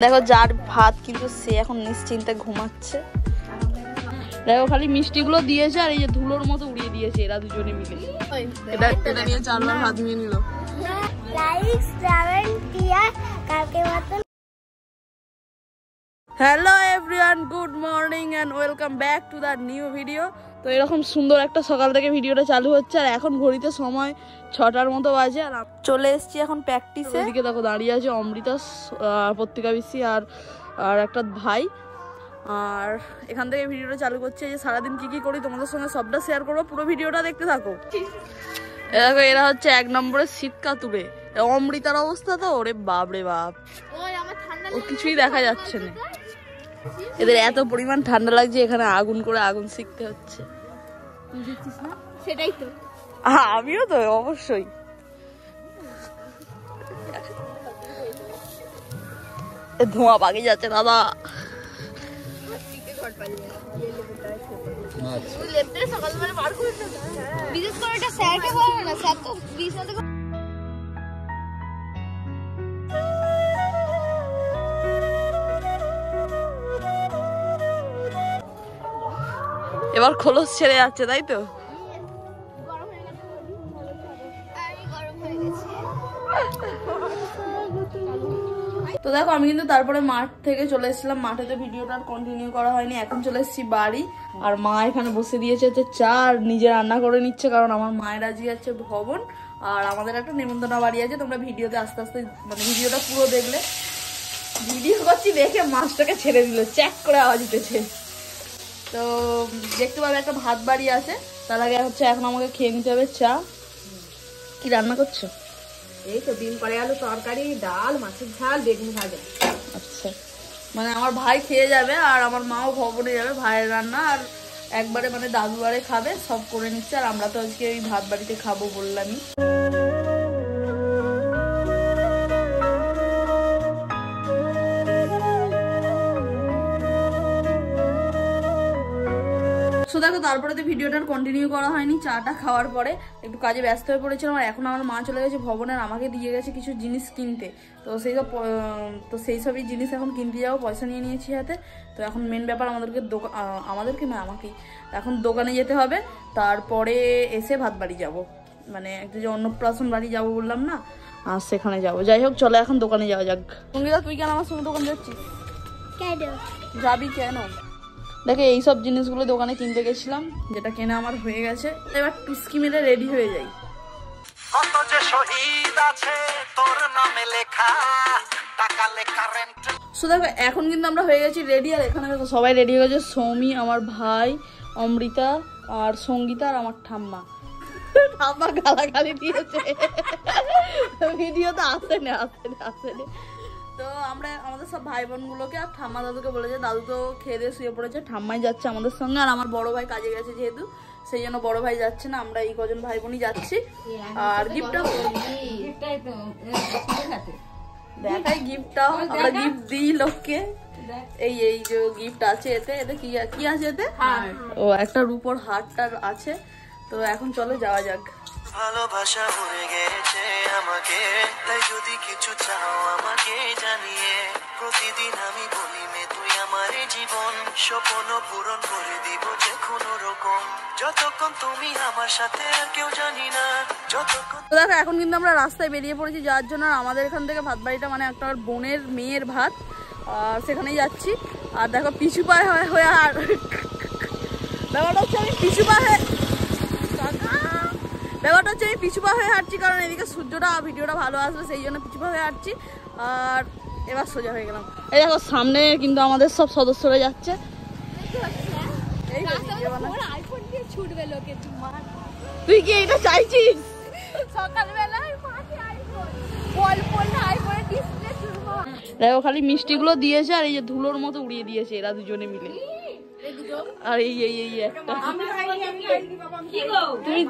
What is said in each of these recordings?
দেখো যার ভাত কিন্তু সে এখন নিশ্চিন্তে ঘুমাচ্ছে। দেখো খালি মিষ্টিগুলো দিয়েছে আর এই যে ধুলোর মতো উড়িয়ে দিয়েছে এরা দুজনে মিলে। এটা নিয়ে চারবার ভাত নিয়ে নিল। Hello everyone, good morning and welcome back to the new video. তো এরকম সুন্দর একটা সকাল থেকে ভিডিওটা চালু হচ্ছে আর এখন ঘড়িতে সময় 6টার মতো বাজে আর চলে এসেছি এখন প্র্যাকটিসে। এদিকে দেখো দাঁড়িয়ে আছে অমৃতা, পত্রিকা বিসি আর একটা ভাই। আর এখান থেকে ভিডিওটা চালু করছে যে সারাদিন কি কি করি তোমাদের সঙ্গে সবটা শেয়ার করবো, পুরো ভিডিওটা দেখতে থাকো। দেখো এরা হচ্ছে 1 নম্বরের শীতকা তুলে। অমৃতার অবস্থা তো ওরে বাপ রে বাপ, ও কিছুই দেখা যাচ্ছে না। এদের এত পরিমাণ ঠান্ডা লাগছে, এখানে আগুন করে আগুন শিখতে হচ্ছে। সেটাই তো আমিও তো অবশ্যই। ধোঁয়া পাকি যাচ্ছে দাদা। বিশেষ করে এটা স্যারকে বলো না, স্যার তো বিশাল। এবার খোলস ছেড়ে যাচ্ছে তাই তো। তো দেখো আমি কিন্তু তারপরে মাঠ থেকে চলে এসেছিলাম। মাঠে তো ভিডিওটা কন্টিনিউ করা হয়নি, এখন চলে এসেছি বাড়ি। আর মা এখানে বসে দিয়েছে হচ্ছে চা আর নিজে রান্না করে নিচ্ছে, কারণ আমার মায়ের আজকে আছে ভবন আর আমাদের একটা নেমন্তন্ন বাড়ি আছে। তোমরা ভিডিওতে আস্তে আস্তে মানে ভিডিওটা পুরো দেখলে। ভিডিও করছি দেখে মাছটাকে ছেড়ে দিল, চেক করে আওয়াজ উঠেছে। তো দেখতে পাবে একটা ভাত বাড়ি আছে, তার আগে হচ্ছে এখন আমাকে খেয়ে নিতে হবে চা। কি রান্না করছো? এই তো ডিম করে আলু তরকারি, ডাল, মাছের ঝাল, বেগুন ভাজা। আচ্ছা, মানে আমার ভাই খেয়ে যাবে আর আমার মাও ভবনে যাবে। ভাইয়ের রান্না আর একবারে মানে দাদুবারে খাবে, সব করে নিচ্ছে। আর আমরা তো আজকে ওই ভাত বাড়িতে খাবো বললামই। সো দেখো তারপরে তো ভিডিওটার কন্টিনিউ করা হয়নি। চাটা খাওয়ার পরে একটু কাজে ব্যস্ত হয়ে পড়েছিলাম আর এখন আমার মা চলে গেছে ভবনে, আমাকে দিয়ে গেছে কিছু জিনিস কিনতে। তো সেই সবই জিনিস এখন কিনতে যাবো, পয়সা নিয়ে নিয়েছি হাতে। তো এখন মেন ব্যাপার আমাদেরকে না আমাকেই এখন দোকানে যেতে হবে, তারপরে এসে ভাত বাড়ি যাবো, মানে একটা যে অন্নপ্রাশন বাড়ি যাবো বললাম না, আর সেখানে যাবো। যাই হোক চলো এখন দোকানে যাওয়া যাক। সঙ্গীতা তুই কেন আমার সঙ্গে দোকান যাচ্ছিস? যাবি কেন? দেখে এইসব জিনিসগুলো দোকানে কিনতে গেছিলাম, যেটা কেনা আমার হয়ে গেছে। এবার টুস্কি মেরে রেডি হয়ে যাই। সো দেখো এখন কিন্তু আমরা হয়ে গেছি রেডি। আর এখানে দেখো সবাই রেডি হয়ে গেছে। সৌমি, আমার ভাই, অমৃতা আর সঙ্গীতা আর আমার ঠাম্মা। ঠাম্মা গালাগালি দিয়েছে, ভিডিও তো আসেনি। তো আমরা আমাদের সব ভাই বোনগুলোকে আর ঠাম্মা দাদুকে বলেছে, দাদু তো খেয়ে দিয়ে শুয়ে পড়েছে, ঠাম্মাই যাচ্ছে আমাদের সঙ্গে। আর আমার বড় ভাই কাজে গেছে যেহেতু, সেই জন্য বড় ভাই যাচ্ছে না, আমরা এই কজন ভাই বোনই যাচ্ছি। আর গিফটটা দেখাই, গিফটটাও আমরা গিফট দিই লোককে। এই যে গিফট আছে এতে কি আছে এতে? ও একটা রূপোর হারটার আছে। তো এখন চলো যাওয়া যাক। ভালোবাসা হয়ে গেছে আমাকে, তাই যদি কিছু চাও আমাকে জানিয়ে, প্রতিদিন আমি বলি মে তুই আমার জীবন, স্বপ্ন পূরণ করে দিব যে কোনো রকম, যতক্ষণ তুমি আমার সাথে আর কেউ জানি না যতক্ষণ। তো দেখো এখন কিন্তু আমরা রাস্তায় বেরিয়ে পড়েছি যার জন্য। আমাদের এখান থেকে ভাত বাড়িটা মানে একটা বোনের মেয়ের ভাত, আর সেখানেই যাচ্ছি। আর দেখো পিছু পায়ে হয়ে আর ব্যাপারটা হচ্ছে আমি পিছু পায়ে হয়ে হাঁটছি, কারণ এদিকে সূর্যটা ভিডিওটা ভালো আসবে সেই জন্য পিছু পা হয়ে হাঁটছি। আর এবার সোজা হয়ে গেলাম। এই দেখো সামনে কিন্তু আমাদের সব সদস্যরা যাচ্ছে। তুই কি এটা চাইছিস? দেখো খালি মিষ্টিগুলো দিয়েছে আর এই যে ধুলোর মতো উড়িয়ে দিয়েছে এরা দুজনে মিলে। আর এই একটা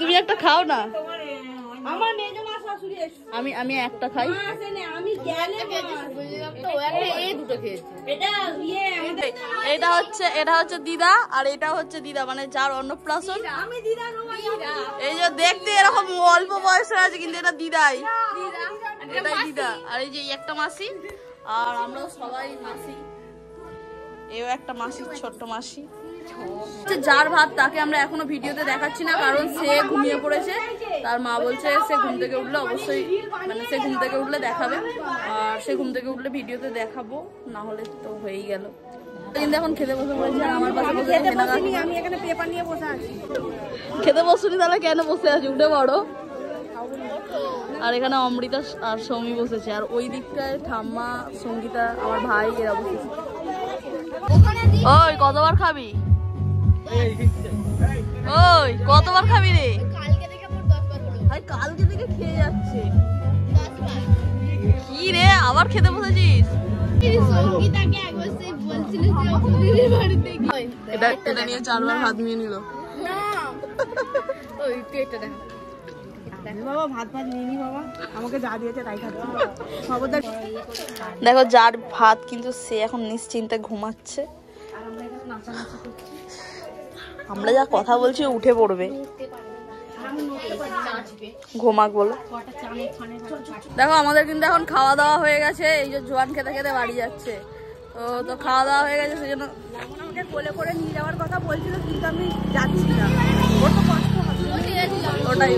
তুমি একটা খাও না। আমি একটা খাই। এটা হচ্ছে দিদা আর এটা হচ্ছে দিদা, মানে যার অন্নপ্রাশন। এই যে দেখতে এরকম অল্প বয়সের আছে কিন্তু এটা দিদাই, এটাই দিদা। আর এই যে একটা মাসি আর আমরা সবাই মাসি, এও একটা মাসি, ছোট্ট মাসি। যার ভাত তাকে আমরা এখনো ভিডিওতে দেখাচ্ছি না, কারণ সে ঘুমিয়ে পড়েছে। তার মা বলছে সে ঘুম থেকে উঠলে অবশ্যই, মানে সে ঘুম থেকে উঠলে দেখাবে, আর সে ঘুম থেকে উঠলে ভিডিওতে দেখাবো, না হলে তো হয়েই গেল। কিন্তু এখন খেতে বসে পড়েছে, আর আমার পাশে বসে আমি এখানে পেপার নিয়ে বসে আছি। খেতে বসুনি তাহলে কেন বসে আছি? উঠে বড়। আর এখানে অমৃতা আর সৌমি বসেছে, আর ওই দিকটায় ঠাম্মা, সঙ্গীতা, আমার ভাই এরা বসেছে। ওই কতবার খাবি? ওই কতবার খাবি রে? কালকে থেকে খেয়ে যাচ্ছে। কি রে আবার খেতে বসেছিস? এটা নিয়ে 4 বার হাত নিয়ে নিল। বাবা ভাত নিয়ে বাবা, আমাকে যা দিয়েছে তাই খাচ্ছি। দেখো যার ভাত, কিন্তু সে এখন নিশ্চিন্তে ঘুমাচ্ছে। আমরা যা কথা বলছি উঠে পড়বে, ঘুমাক বলো। দেখো আমাদের কিন্তু এখন খাওয়া দাওয়া হয়ে গেছে, এই যে জোয়ান খেতে খেতে বাড়ি যাচ্ছে। তো খাওয়া দাওয়া হয়ে গেছে, সেজন্য আমাকে কোলে করে নিয়ে যাওয়ার কথা বলছিল, কিন্তু আমি যাচ্ছি না, ওর তো কষ্ট হবে। ওটাই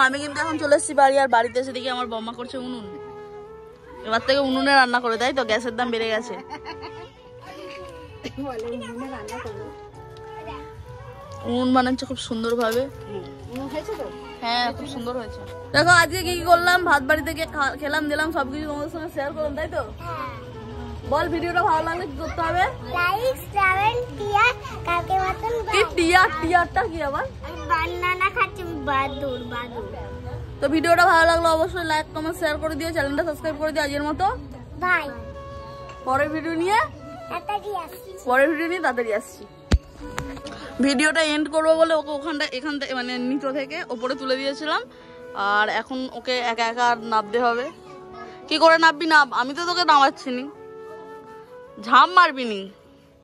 আমি কিন্তু এখন চলে এসেছি বাড়ি, আর বাড়িতে এসে দেখি আমার বম্মা করছে উনুন। এবার থেকে উনুনে রান্না করে, তাই তো? গ্যাসের দাম বেড়ে গেছে। উনুন বানাচ্ছে খুব সুন্দর ভাবে। হ্যাঁ খুব সুন্দর হয়েছে। দেখো আজকে কি কি করলাম, ভাত বাড়িতে গিয়ে খেলাম দিলাম, সবকিছু তোমাদের সঙ্গে শেয়ার করলাম, তাই তো? বল ভিডিওটা ভালো লাগলে কি করতে হবে? লাইক, সাবস্ক্রাইব, টিয়ার কাকে মতন কি টিয়ারটা কি আবার? বানানা খাচ্ছি, বাদুর। তো ভিডিওটা ভালো লাগলো অবশ্যই লাইক, কমেন্ট, শেয়ার করে দিও, চ্যানেলটা সাবস্ক্রাইব করে দিও। আজকের মতো বাই। পরের ভিডিও নিয়ে তাড়াতাড়ি আসছি। ভিডিওটা এন্ড করবো বলে ওকে এখান থেকে মানে নিচে থেকে ওপরে তুলে দিয়েছিলাম, আর এখন ওকে একা একা নামতে হবে। কি করে নামবি? নাম, আমি তো তোকে নামাচ্ছি নি, ঝাঁপ মারবি নি।